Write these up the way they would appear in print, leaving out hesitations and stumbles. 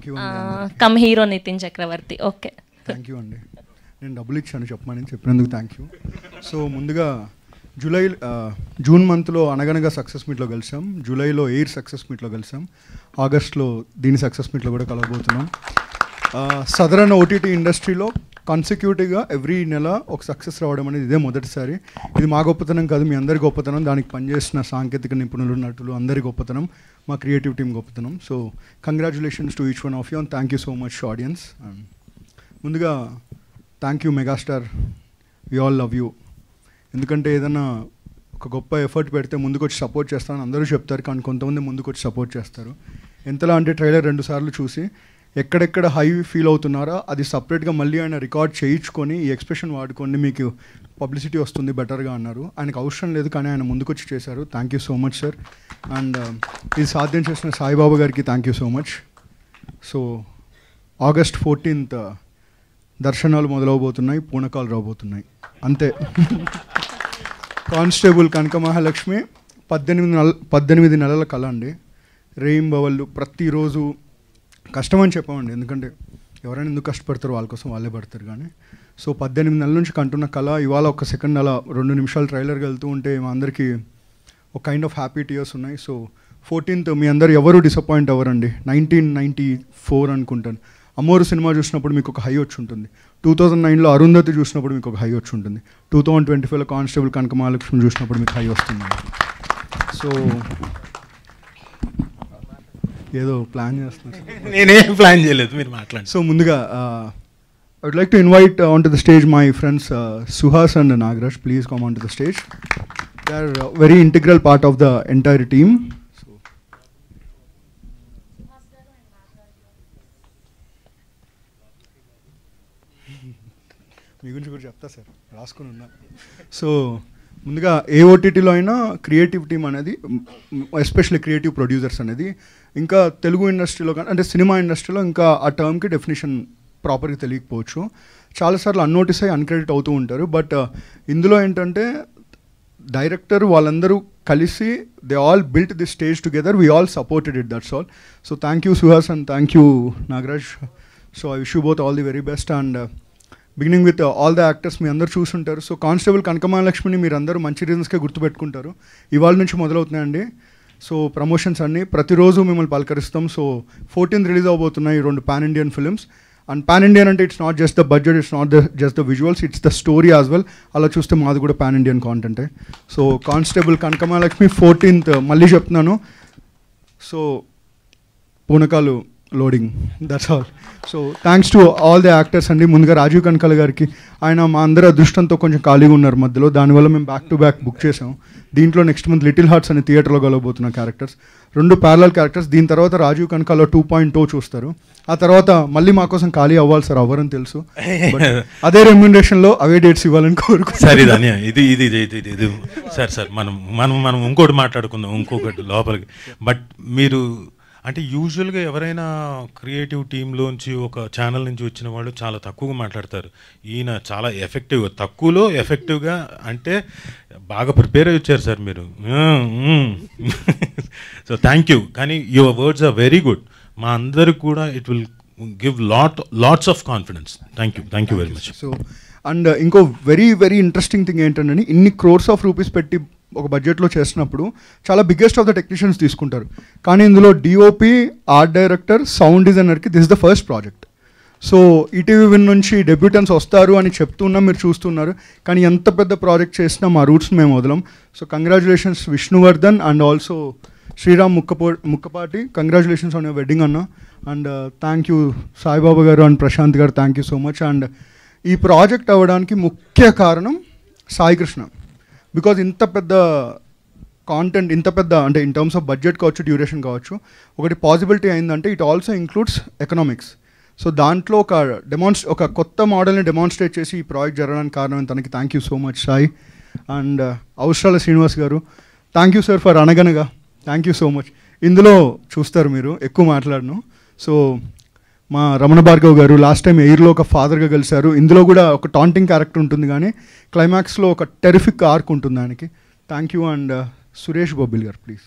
Thank you come hero Nitin Chakravarthy. Okay, thank you అండి. నేను డబ్బులు ఇచ్చాను చెప్పినందుకు థ్యాంక్ యూ. సో ముందుగా జూన్ మంత్లో అనగనగా సక్సెస్ మీట్లో కలిసాం, జూలైలో ఎయిర్ సక్సెస్ మీట్లో కలిసాం, ఆగస్ట్లో దీని సక్సెస్ మీట్లో కూడా కలవబోతున్నాం. సదరన్ ఓటీటీ ఇండస్ట్రీలో కాన్సిక్యూటివ్గా ఎవ్రీ నెల ఒక సక్సెస్ రావడం అనేది ఇదే మొదటిసారి. ఇది మా గొప్పతనం కాదు, మీ అందరి గొప్పతనం, దానికి పనిచేసిన సాంకేతిక నిపుణులు, నటులు అందరి గొప్పతనం, మా క్రియేటివ్ టీమ్ గొప్పతనం. So congratulations to each one of you and thank you so much audience. ముందుగా thank you megastar, we all love you. ఎందుకంటే ఏదైనా ఒక గొప్ప ఎఫర్ట్ పెడితే ముందుకు వచ్చి సపోర్ట్ చేస్తారని అందరూ చెప్తారు, కానీ కొంతమంది ముందుకు వచ్చి సపోర్ట్ చేస్తారు. ఎంతలా అంటే ట్రైలర్ 2 సార్లు చూసి ఎక్కడెక్కడ హై ఫీల్ అవుతున్నారో అది సపరేట్గా మళ్ళీ ఆయన రికార్డ్ చేయించుకొని ఈ ఎక్స్ప్రెషన్ వాడుకోండి, మీకు పబ్లిసిటీ వస్తుంది బెటర్గా అన్నారు. ఆయనకు అవసరం లేదు, కానీ ఆయన ముందుకు వచ్చి చేశారు. Thank you so much sir. And ఇది సాధ్యం చేసిన సాయిబాబా గారికి thank you so much. So August 14th దర్శనాలు మొదలవబోతున్నాయి, పూనకాలు రాబోతున్నాయి, అంతే. కానిస్టేబుల్ కనక మహాలక్ష్మి 18 నెలల కళ అండి. రేయింబవళ్ళు ప్రతిరోజు కష్టమని చెప్పమండి, ఎందుకంటే ఎవరైనా ఎందుకు కష్టపడతారు, వాళ్ళ కోసం వాళ్ళే పడతారు. కానీ సో 18 నెలల నుంచి కంటున్న కళ ఇవాళ ఒక సెకండ్ అలా 2 నిమిషాలు ట్రైలర్కి వెళ్తూ ఉంటే మా అందరికీ ఒక కైండ్ ఆఫ్ హ్యాపీ టీయర్స్ ఉన్నాయి. సో 14th మీ అందరు ఎవరు డిసప్పాయింట్ అవ్వరండి. 1994 అనుకుంటాను అమ్మోరు సినిమా చూసినప్పుడు మీకు ఒక హై వచ్చి ఉంటుంది, 2009లో అరుంధతి చూసినప్పుడు మీకు ఒక హై వచ్చి ఉంటుంది, 2025లో కానిస్టేబుల్ కనక మహాలక్ష్మి చూసినప్పుడు మీకు హై వస్తుంది. సో ఏదో ప్లాన్ చేస్తున్నారు, నేనేం ప్లాన్ చేయలేదు, మీరు మాట్లాడండి. సో ముందుగా I would like to invite onto the stage my friends Suhas and Nagraj. Please come onto the stage. They are a very integral part of the entire team. So మీ గురించి కూడా చెప్తా sir, రాసుకుని ఉన్నా. So ముందుగా ఏ ఓటీటీలో అయినా creative team అనేది, especially creative producers అనేది, ఇంకా తెలుగు ఇండస్ట్రీలో కానీ అంటే సినిమా ఇండస్ట్రీలో ఇంకా ఆ టర్మ్కి డెఫినేషన్ ప్రాపర్గా తెలియకపోవచ్చు, చాలాసార్లు అన్నోటిస్ అయ్యి అన్క్రెడిట్ అవుతూ ఉంటారు. బట్ ఇందులో ఏంటంటే డైరెక్టర్ వాళ్ళందరూ కలిసి they all built this stage together, we all supported it, that's all. So thank you Suhas and thank you Nagaraj. So I wish you both all the very best. And beginning with all the actors మీ అందరూ చూసుంటారు. So constable కనక మహాలక్ష్మిని మీరు అందరూ మంచి రీజన్స్కే గుర్తుపెట్టుకుంటారు. ఇవాళ నుంచి మొదలవుతున్నాయండి. So promotions అన్నీ ప్రతిరోజు మిమ్మల్ని పలకరిస్తాం. సో 14th రిలీజ్ అవబోతున్నాయి 2 pan Indian films. And pan Indian అంటే it's not just the budget, it's not just the visuals, it's the story as well. అలా చూస్తే మాది కూడా పాన్ ఇండియన్ కాంటెంటే. So constable Kanaka Mahalakshmi 14th మళ్ళీ చెప్తున్నాను. సో పూనకాలు loading, that's all. So thanks to all the actors అండి. ముందుగా రాజీవ్ కనకాల గారికి, ఆయన మా అందరి అదృష్టంతో కొంచెం ఖాళీగా ఉన్నారు మధ్యలో, దానివల్ల మేము బ్యాక్ టు బ్యాక్ బుక్ చేసాం. దీంట్లో నెక్స్ట్ మంత్ లిటిల్ హార్ట్స్ అనే థియేటర్లో కలవబోతున్న క్యారెక్టర్స్, 2 ప్యారలల్ క్యారెక్టర్స్. దీని తర్వాత రాజీవ్ కనకాల 2.0 చూస్తారు. ఆ తర్వాత మళ్ళీ మా కోసం ఖాళీ అవ్వాలి సార్, అవ్వరని తెలుసు, అదే రెమ్యునరేషన్లో అవే డేట్స్ ఇవ్వాలని కోరుకుంటున్నాను. సార్ ఇది సార్ మనం ఇంకోటి మాట్లాడుకుందాం, ఇంకొకటి లోపలికి. బట్ మీరు అంటే యూజువల్గా ఎవరైనా క్రియేటివ్ టీంలోంచి ఒక ఛానల్ నుంచి వచ్చిన వాళ్ళు చాలా తక్కువగా మాట్లాడతారు. ఈయన చాలా ఎఫెక్టివ్గా, తక్కువలో ఎఫెక్టివ్గా, అంటే బాగా ప్రిపేర్ అయ్యి వచ్చారు సార్ మీరు. So thank you. కానీ your words are very good. మా అందరికి కూడా it will give lots of confidence. Thank you very much. So and ఇంకో వెరీ వెరీ ఇంట్రెస్టింగ్ థింగ్ ఏంటంటే, ఇన్ని crores of rupees పెట్టి ఒక బడ్జెట్లో చేసినప్పుడు చాలా బిగ్గెస్ట్ ఆఫ్ ద టెక్నీషియన్స్ తీసుకుంటారు. కానీ ఇందులో డిఓపి, ఆర్ట్ డైరెక్టర్, సౌండ్ డిజైనర్కి this is the first project. So ETV Win నుంచి డెబ్యూటెంట్స్ వస్తారు అని చెప్తున్నాం, మీరు చూస్తున్నారు. కానీ ఎంత పెద్ద ప్రాజెక్ట్ చేసినా మా రూట్స్ని మేము వదలం. So congratulations Vishnuvardhan and also Sriram Mukkapati, congratulations on your wedding అన్న. అండ్ థ్యాంక్ యూ సాయిబాబా గారు అండ్ ప్రశాంత్ గారు, thank you so much. And ఈ ప్రాజెక్ట్ అవ్వడానికి ముఖ్య కారణం సాయి కృష్ణ. బికాజ్ ఇంత పెద్ద కాంటెంట్, ఇంత పెద్ద అంటే ఇన్ టర్మ్స్ ఆఫ్ బడ్జెట్ కావచ్చు, డ్యూరేషన్ కావచ్చు, ఒకటి పాసిబిలిటీ అయిందంటే it also includes economics. So దాంట్లో ఒక కొత్త మోడల్ని డెమాన్స్ట్రేట్ చేసి ఈ ప్రాజెక్ట్ జరగడానికి కారణం తనకి thank you so much Sai. And అవసరాల శ్రీనివాస్ గారు, థ్యాంక్ యూ సార్ ఫర్ అనగనగా, థ్యాంక్ యూ సో మచ్. ఇందులో చూస్తారు మీరు ఎక్కువ మాట్లాడను. సో మా రమణ భార్గవ్ గారు లాస్ట్ టైం ఎయిర్లో ఒక ఫాదర్గా కలిశారు. ఇందులో కూడా ఒక టాంటింగ్ క్యారెక్టర్ ఉంటుంది, కానీ క్లైమాక్స్లో ఒక టెరిఫిక్ ఆర్క్ ఉంటుంది దానికి. Thank you. అండ్ సురేష్ బొబ్బిల్ గారు ప్లీజ్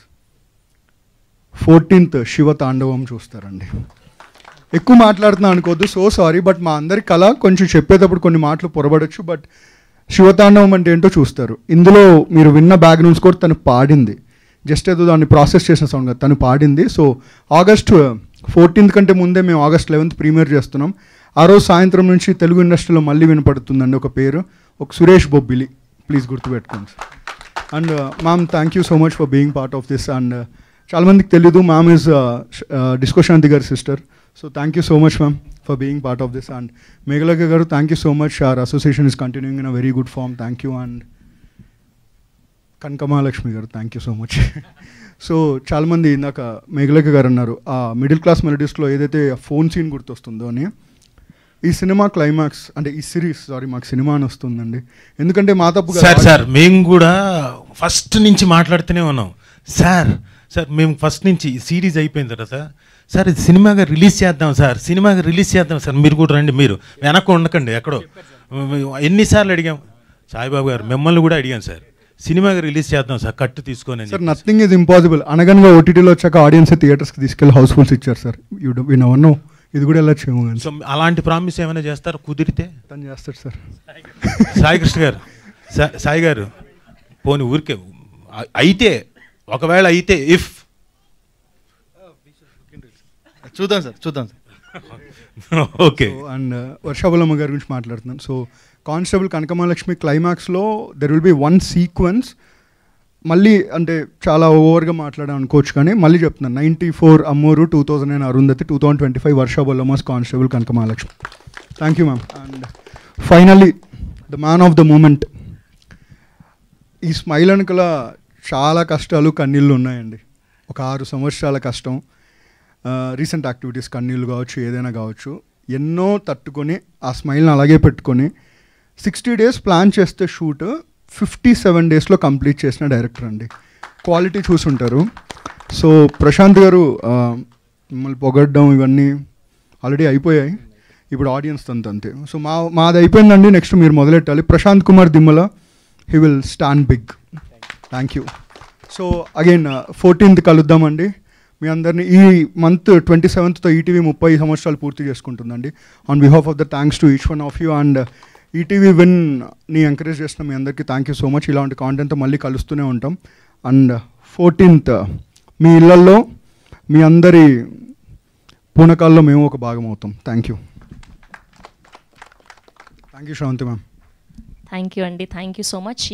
14th శివ తాండవం చూస్తారండి. ఎక్కువ మాట్లాడుతున్నా అనుకోవద్దు, సో సారీ. బట్ మా అందరి కళ కొంచెం చెప్పేటప్పుడు కొన్ని మాటలు పొరబడచ్చు. బట్ శివతాండవం అంటే ఏంటో చూస్తారు. ఇందులో మీరు విన్న బ్యాక్గ్రౌండ్ స్కోర్ తను పాడింది, జస్ట్ ఏదో దాన్ని ప్రాసెస్ చేసిన సౌండ్ కాదు, తను పాడింది. సో ఆగస్ట్ 14th కంటే ముందే మేము ఆగస్ట్ 11th ప్రీమియర్ చేస్తున్నాం. ఆ రోజు సాయంత్రం నుంచి తెలుగు ఇండస్ట్రీలో మళ్ళీ వినపడుతుందండి ఒక పేరు, ఒక సురేష్ బొబ్బిలి. ప్లీజ్ గుర్తుపెట్టుకోండి. And ma'am, thank you so much for being part of this. And చాలామందికి తెలీదు, మ్యామ్ ఈజ్ డిస్కో శాంతి గారి sister. So thank you so much ma'am for being part of this. And Meghalekha గారు, thank you so much. Our association is continuing in a very good form. Thank you. And Kanakamahalakshmi గారు, thank you so much. So చాలామంది ఇందాక మేఘలేఖ గారు అన్నారు ఆ middle class మెలడీస్లో ఏదైతే phone scene గుర్తొస్తుందో అని. ఈ సినిమా క్లైమాక్స్ అంటే ఈ సిరీస్, సారీ మాకు సినిమా అని వస్తుందండి, ఎందుకంటే మా తప్పు సార్. సార్ మేము కూడా ఫస్ట్ నుంచి మాట్లాడుతూనే ఉన్నాం సార్. సార్ మేము ఫస్ట్ నుంచి సిరీస్ అయిపోయిన తర్వాత సార్ ఇది సినిమాగా రిలీజ్ చేద్దాం సార్, సినిమాగా రిలీజ్ చేద్దాం సార్, మీరు కూడా రండి, మీరు వెనక్కి ఉండకండి ఎక్కడో. ఎన్నిసార్లు అడిగాం సాయిబాబు గారు, మిమ్మల్ని కూడా అడిగాం సార్, సినిమాగా రిలీజ్ చేద్దాం సార్ కట్టు తీసుకొని. సార్ నథింగ్ ఈజ్ ఇంపాసిబుల్ అనగానే ఓటీటీలో వచ్చాక ఆడియన్స్ థియేటర్స్కి తీసుకెళ్ళి హౌస్ఫుల్స్ ఇచ్చారు సార్. యూ నెవర్ నో, ఇది కూడా ఎలా చేయము. సో అలాంటి ప్రామిస్ ఏమైనా చేస్తారు కుదిరితే? తను చేస్తాడు సార్. సాయి కృష్ణ గారు, సాయి గారు పోనీ ఊరికే అయితే, ఒకవేళ అయితే ఇఫ్ చూద్దాం సార్, చూద్దాం సార్. ఓకే. అండ్ వర్షాబలమ్మ గారి గురించి మాట్లాడుతున్నాను. సో కానిస్టేబుల్ కనకమహాలక్ష్మి క్లైమాక్స్లో there will be one sequence, మళ్ళీ అంటే చాలా ఓవర్గా మాట్లాడాను అనుకోవచ్చు కానీ మళ్ళీ చెప్తున్నాను. 94 అమ్మూరు, 2009 అరుంధతి, 2025 వర్షాబలమ్మస్ constable Kanakamahalakshmi. Thank you ma'am. And finally the man of the moment. ఈ స్మైల్ వెనకల చాలా కష్టాలు కన్నీళ్ళు ఉన్నాయండి. ఒక 6 సంవత్సరాల కష్టం, రీసెంట్ యాక్టివిటీస్, కన్నీళ్ళు కావచ్చు, ఏదైనా కావచ్చు, ఎన్నో తట్టుకొని ఆ స్మైల్ని అలాగే పెట్టుకొని 60 days ప్లాన్ చేస్తే షూట్ 57 daysలో కంప్లీట్ చేసిన డైరెక్టర్ అండి. క్వాలిటీ చూసుంటారు. సో ప్రశాంత్ గారు మిమ్మల్ని పొగడ్డం ఇవన్నీ ఆల్రెడీ అయిపోయాయి, ఇప్పుడు ఆడియన్స్ అంతే. సో మాది అయిపోయిందండి, నెక్స్ట్ మీరు మొదలెట్టాలి. Prashanth Kumar Dimmala, he will stand big. Thank you. So again 14th కలుద్దామండి. మీ అందరినీ ఈ మంత్ 27th ఈటీవీ 30 సంవత్సరాలు పూర్తి చేసుకుంటుందండి. On behalf of the thanks to each one of you. And ETV విన్ని ఎంకరేజ్ చేసిన మీ అందరికీ థ్యాంక్ యూ సో మచ్. ఇలాంటి కాంటెంట్తో మళ్ళీ కలుస్తూనే ఉంటాం. అండ్ 14th మీ ఇళ్లల్లో మీ అందరి పూనకాల్లో మేము ఒక భాగం అవుతాం. Thank you. Thank you Sravanthi ma'am. Thank you అండి, థ్యాంక్ యూ సో మచ్.